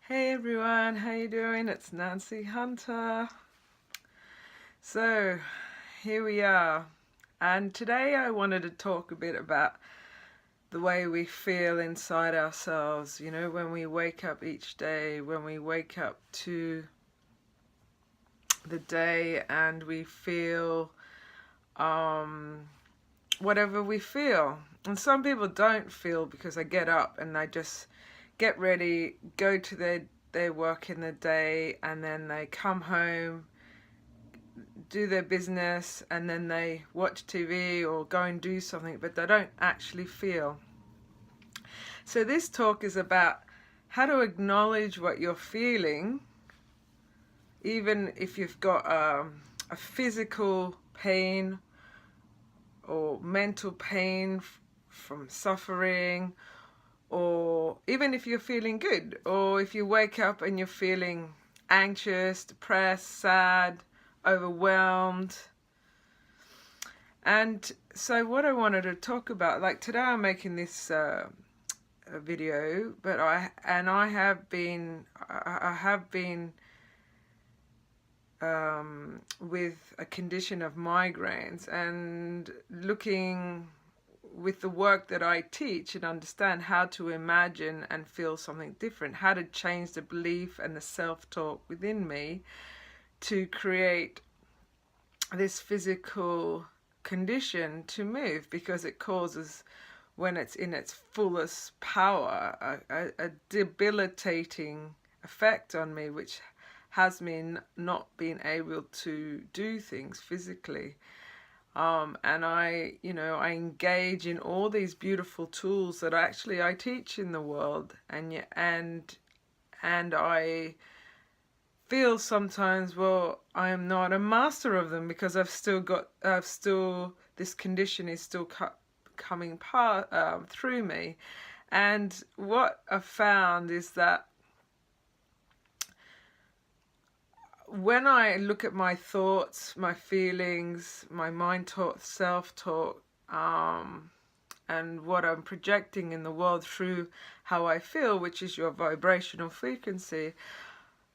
Hey everyone, how you doing? It's Nancy Hunter. So here we are, and today I wanted to talk a bit about the way we feel inside ourselves, you know, when we wake up each day, when we wake up to the day and we feel whatever we feel. And some people don't feel because they get up and they just get ready, go to their work in the day, and then they come home, do their business, and then they watch TV or go and do something, but they don't actually feel. So this talk is about how to acknowledge what you're feeling, even if you've got a physical pain or mental pain from suffering, or even if you're feeling good, or if you wake up and you're feeling anxious, depressed, sad, overwhelmed. And so what I wanted to talk about, like today I'm making this video, but I have been with a condition of migraines, and looking with the work that I teach and understand how to imagine and feel something different, how to change the belief and the self-talk within me to create this physical condition to move, because it causes, when it's in its fullest power, a debilitating effect on me, which has me not being able to do things physically. And I engage in all these beautiful tools that I teach in the world, and I feel sometimes, well, I am not a master of them, because this condition is still coming through me. And what I've found is that when I look at my thoughts, my feelings, my mind-talk, self-talk, and what I'm projecting in the world through how I feel, which is your vibrational frequency,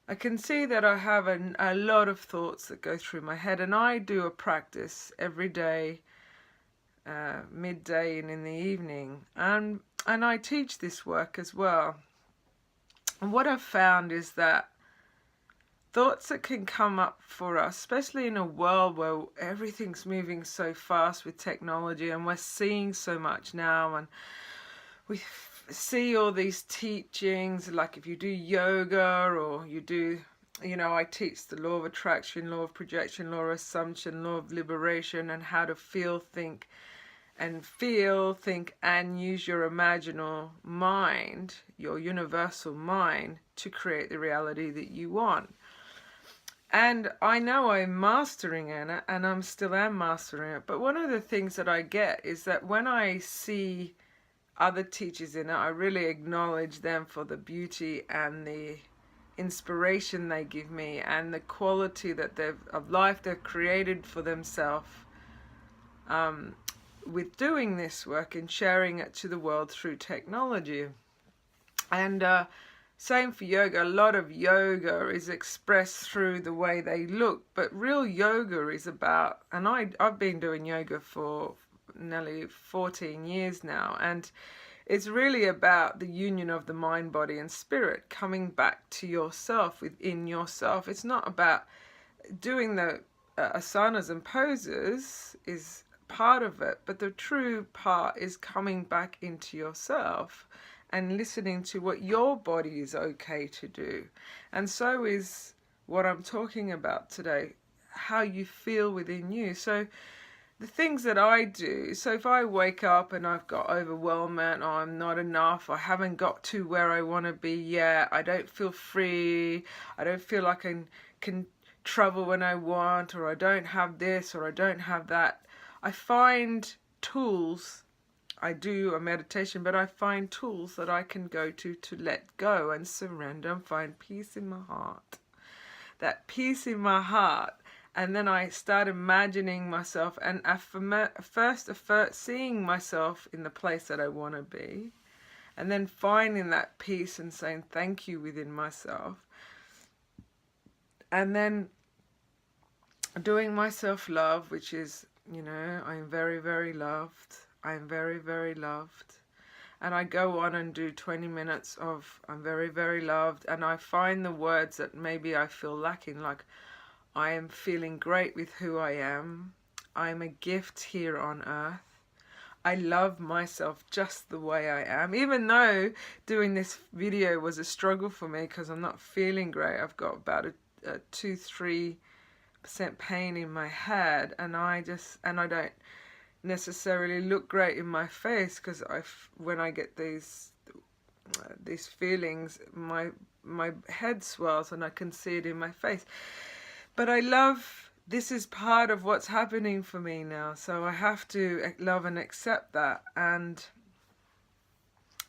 I can see that I have a lot of thoughts that go through my head. And I do a practice every day, midday and in the evening, and I teach this work as well. And what I've found is that thoughts that can come up for us, especially in a world where everything's moving so fast with technology, and we're seeing so much now, and we see all these teachings, like if you do yoga, or you do, I teach the law of attraction, law of projection, law of assumption, law of liberation, and how to feel, think, and use your imaginal mind, your universal mind, to create the reality that you want. And I know I'm mastering it, and I'm still am mastering it. But one of the things that I get is that when I see other teachers in it, I really acknowledge them for the beauty and the inspiration they give me, and the quality that of life they've created for themselves with doing this work and sharing it to the world through technology. And same for yoga. A lot of yoga is expressed through the way they look, but real yoga is about, and I've been doing yoga for nearly 14 years now, and it's really about the union of the mind, body and spirit, coming back to yourself, within yourself. It's not about doing the asanas and poses, is part of it, but the true part is coming back into yourself and listening to what your body is okay to do. And so is what I'm talking about today, how you feel within you. So the things that I do, so if I wake up and I've got overwhelmment, or I'm not enough, I haven't got to where I want to be yet, I don't feel free, I don't feel like I can travel when I want, or I don't have this, or I don't have that, I find tools. I do a meditation, but I find tools that I can go to let go and surrender and find peace in my heart. That peace in my heart. And then I start imagining myself, and first seeing myself in the place that I want to be. and then finding that peace and saying thank you within myself, and then doing my self-love, which is, I'm very, very loved. I'm very, very loved. And I go on and do 20 minutes of I'm very, very loved. And I find the words that maybe I feel lacking, like I am feeling great with who I am. I'm a gift here on earth. I love myself just the way I am. Even though doing this video was a struggle for me because I'm not feeling great. I've got about a 2-3% pain in my head, and I don't necessarily look great in my face because when I get these feelings, my head swells and I can see it in my face. But this is part of what's happening for me now, so I have to love and accept that. And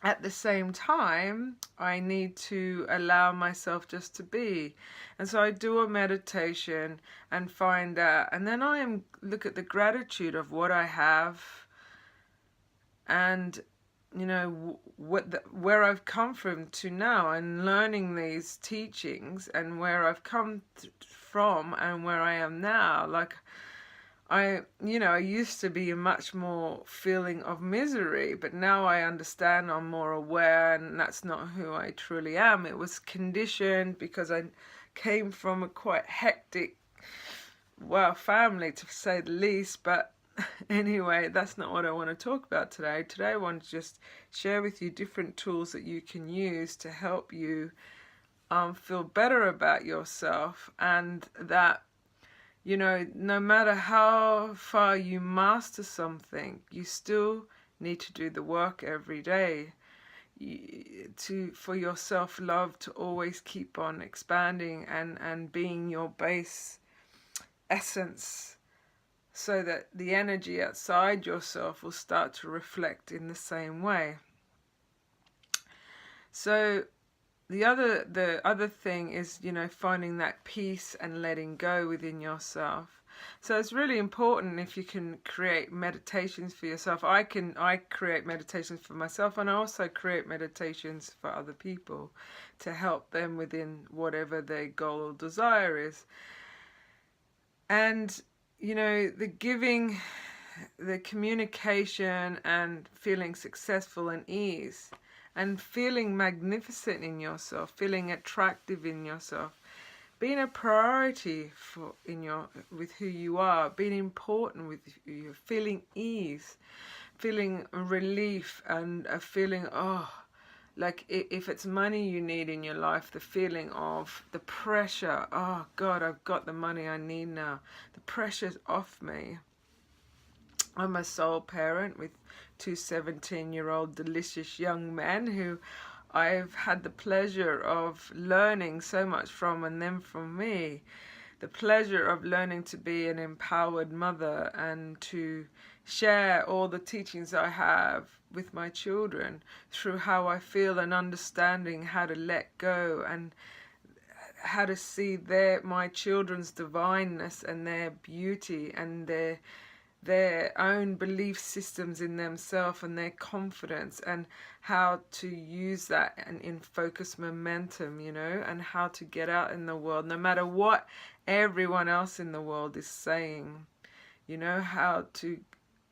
at the same time, I need to allow myself just to be. And so I do a meditation and find out, and then I look at the gratitude of what I have, and where I've come from to now, and learning these teachings, and where I've come from and where I am now. Like I used to be a much more feeling of misery, but now I understand, I'm more aware, and that's not who I truly am. It was conditioned because I came from a quite hectic, family, to say the least. But anyway, that's not what I want to talk about today. Today I want to just share with you different tools that you can use to help you feel better about yourself, and that no matter how far you master something, you still need to do the work every day for your self-love to always keep on expanding and being your base essence, so that the energy outside yourself will start to reflect in the same way. So the other thing is, finding that peace and letting go within yourself. So it's really important if you can create meditations for yourself. I create meditations for myself, and I also create meditations for other people to help them within whatever their goal or desire is. And the giving, the communication, and feeling successful and ease, and feeling magnificent in yourself, feeling attractive in yourself, being a priority with who you are, being important with you, feeling ease, feeling relief, and a feeling, like if it's money you need in your life, the feeling of the pressure, oh God, I've got the money I need now. The pressure's off me. I'm a sole parent with 2 17-year-old delicious young men who I've had the pleasure of learning so much from, and them from me. The pleasure of learning to be an empowered mother and to share all the teachings I have with my children through how I feel, and understanding how to let go and how to see my children's divineness and their beauty and their own belief systems in themselves and their confidence, and how to use that and in focus momentum, and how to get out in the world no matter what everyone else in the world is saying, how to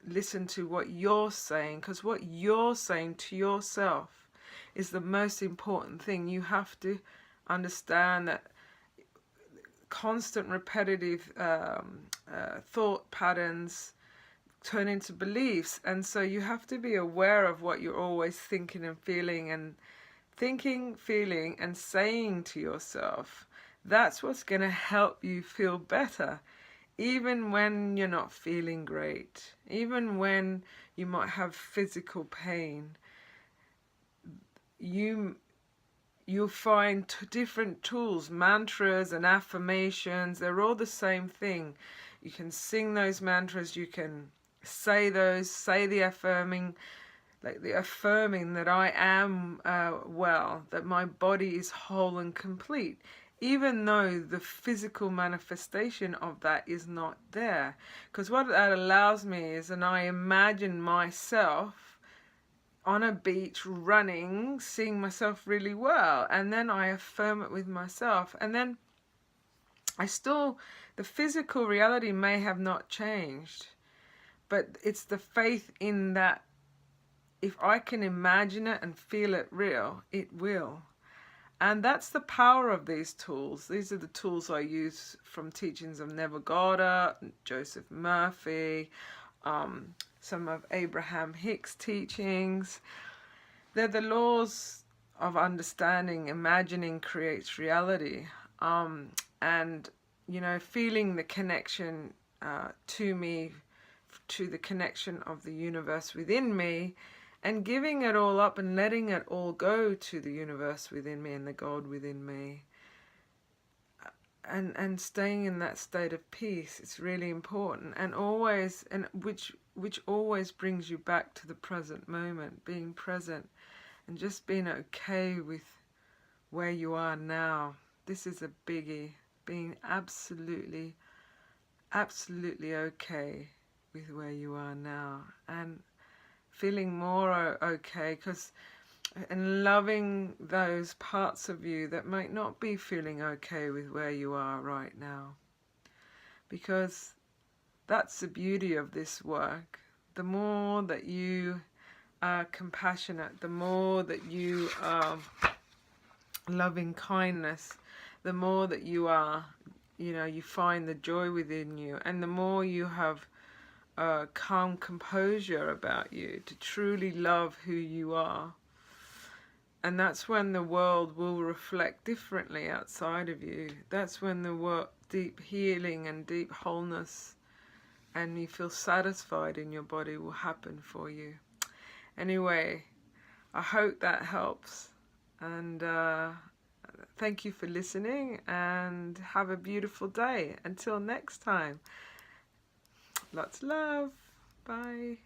listen to what you're saying, because what you're saying to yourself is the most important thing. You have to understand that constant repetitive thought patterns turn into beliefs, and so you have to be aware of what you're always thinking and feeling, feeling and saying to yourself. That's what's going to help you feel better, even when you're not feeling great, even when you might have physical pain. You'll find different tools, mantras and affirmations. They're all the same thing. You can sing those mantras, you can say the affirming, like the affirming that I am well, that my body is whole and complete, even though the physical manifestation of that is not there. Because what that allows me is, and I imagine myself on a beach running, seeing myself really well, and then I affirm it with myself, and then the physical reality may have not changed, but it's the faith in that if I can imagine it and feel it real, it will. And that's the power of these tools. These are the tools I use from teachings of Neville Goddart, Joseph Murphy, some of Abraham Hicks' teachings. They're the laws of understanding. Imagining creates reality. And, you know, feeling the connection to me, to the connection of the universe within me, and giving it all up and letting it all go to the universe within me and the God within me. And staying in that state of peace, it's really important. And always, and which always brings you back to the present moment, being present and just being okay with where you are now. This is a biggie, being absolutely okay with where you are now, and feeling more okay, and loving those parts of you that might not be feeling okay with where you are right now, because that's the beauty of this work. The more that you are compassionate, the more that you are loving kindness, the more that you are, you know, you find the joy within you, and the more you have calm composure about you to truly love who you are. And that's when the world will reflect differently outside of you. That's when the deep healing and deep wholeness, and you feel satisfied in your body, will happen for you. Anyway, I hope that helps, and thank you for listening, and have a beautiful day. Until next time. Lots of love. Bye.